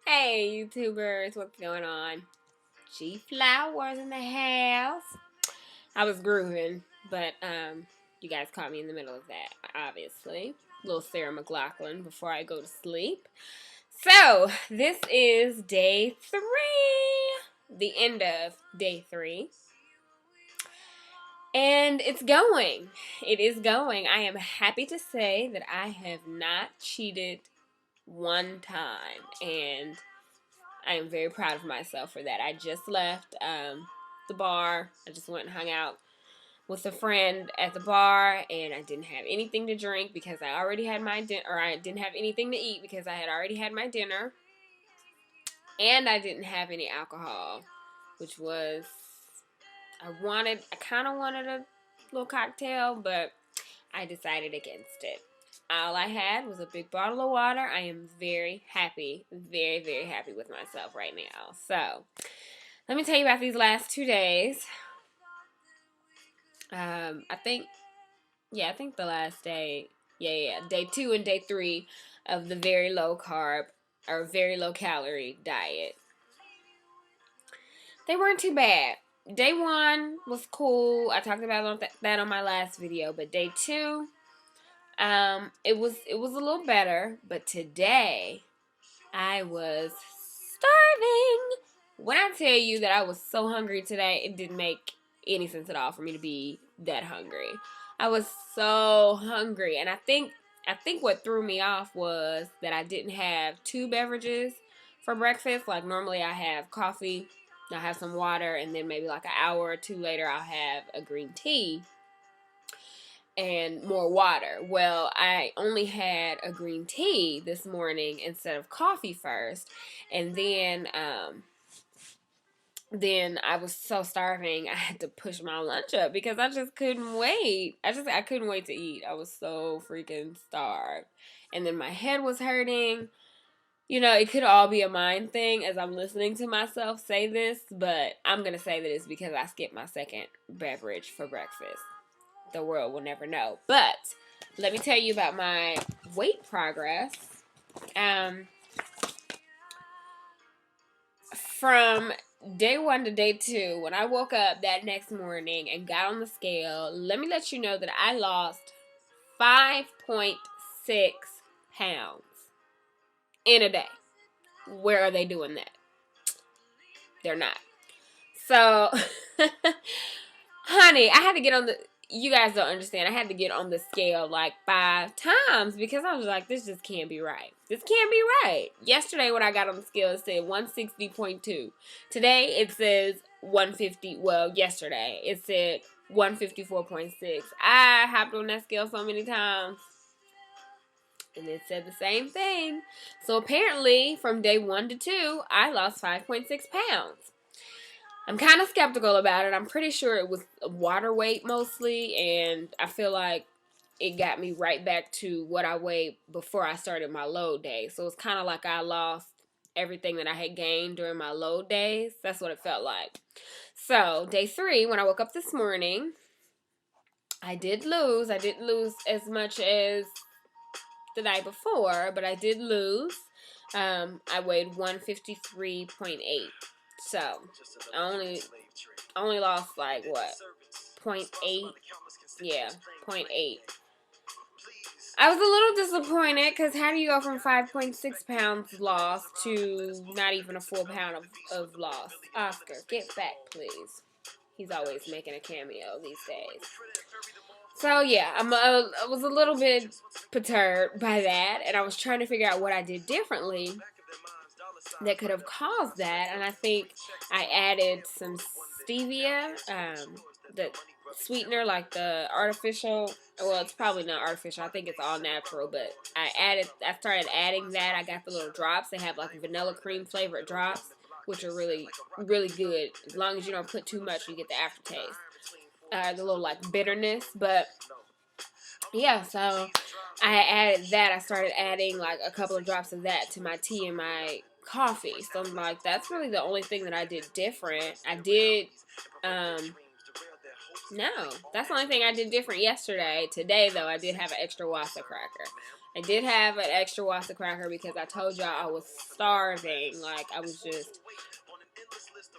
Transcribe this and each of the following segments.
Hey, YouTubers, what's going on? G Flowers in the house. I was grooving, but you guys caught me in the middle of that, obviously. Little Sarah McLachlan before I go to sleep. So, this is day 3. The end of day 3. And it's going. It is going. I am happy to say that I have not cheated one time. And I am very proud of myself for that. I just left the bar. I just went and hung out with a friend at the bar, and I didn't have anything to drink because I already had my dinner, or I didn't have anything to eat because I had already had my dinner, and I didn't have any alcohol, which was, I kind of wanted a little cocktail, but I decided against it. All I had was a big bottle of water. I am very happy, very, very happy with myself right now. So, let me tell you about these last 2 days. I think the last day, day 2 and day 3 of the very low carb or very low calorie diet. They weren't too bad. Day 1 was cool. I talked about that on my last video, but day 2, it was a little better. But today, I was starving. When I tell you that I was so hungry today, it didn't make any sense at all for me to be that hungry. I was so hungry, and I think what threw me off was that I didn't have 2 beverages for breakfast. Like normally I have coffee, I'll have some water, and then maybe like an hour or 2 later I'll have a green tea and more water. Well, I only had a green tea this morning instead of coffee first, and then I was so starving I had to push my lunch up because I just couldn't wait. I couldn't wait to eat. I was so freaking starved. And then my head was hurting. You know, it could all be a mind thing as I'm listening to myself say this, but I'm going to say that it's because I skipped my second beverage for breakfast. The world will never know. But let me tell you about my weight progress. From day 1 to day 2, when I woke up that next morning and got on the scale, let me let you know that I lost 5.6 pounds in a day. Where are they doing that? They're not. So, honey, I had to get on the... You guys don't understand. I had to get on the scale like 5 times because I was like, this just can't be right. This can't be right. Yesterday when I got on the scale, it said 160.2. Today it says 150. Well, yesterday it said 154.6. I hopped on that scale so many times, and it said the same thing. So apparently, from day 1 to 2, I lost 5.6 pounds. I'm kind of skeptical about it. I'm pretty sure it was water weight mostly, and I feel like it got me right back to what I weighed before I started my load day. So it's kind of like I lost everything that I had gained during my load days. That's what it felt like. So day 3, when I woke up this morning, I did lose. I didn't lose as much as the night before, but I did lose. I weighed 153.8. So I only lost like what, 0.8? Yeah, 0.8. I was a little disappointed because how do you go from 5.6 pounds lost to not even a full pound of loss? Oscar, get back, please. He's always making a cameo these days. So yeah, I was a little bit perturbed by that, and I was trying to figure out what I did differently that could have caused that, and I think I added some stevia, the sweetener, like the artificial. Well, it's probably not artificial. I think it's all natural, but I started adding that. I got the little drops. They have like vanilla cream flavored drops, which are really, really good. As long as you don't put too much, you get the aftertaste. The little like bitterness, but yeah, so I added that. I started adding like a couple of drops of that to my tea and my coffee. So I'm like, that's really the only thing that I did different. No, that's the only thing I did different yesterday. Today, though, I did have an extra Wassa cracker. I did have an extra Wassa cracker because I told y'all I was starving. Like, I was just...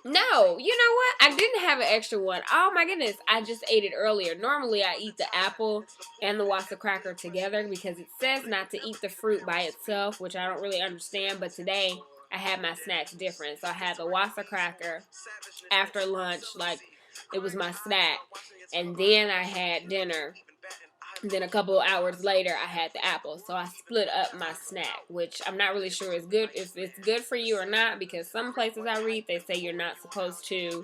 No, you know what? I didn't have an extra one. Oh my goodness, I just ate it earlier. Normally I eat the apple and the Wassa cracker together because it says not to eat the fruit by itself, which I don't really understand. But today I had my snacks different. So I had the Wassa cracker after lunch, like it was my snack. And then I had dinner. Then a couple of hours later, I had the apple. So I split up my snack, which I'm not really sure is good, if it's good for you or not, because some places I read, they say you're not supposed to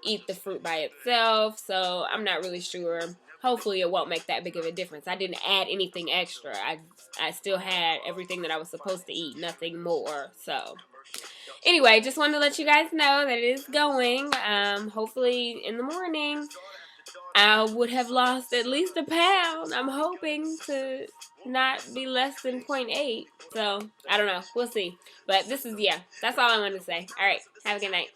eat the fruit by itself. So I'm not really sure. Hopefully it won't make that big of a difference. I didn't add anything extra. I still had everything that I was supposed to eat, nothing more. So anyway, just wanted to let you guys know that it is going. Hopefully in the morning I would have lost at least a pound. I'm hoping to not be less than 0.8. So, I don't know. We'll see. But this is, yeah, that's all I wanted to say. All right. Have a good night.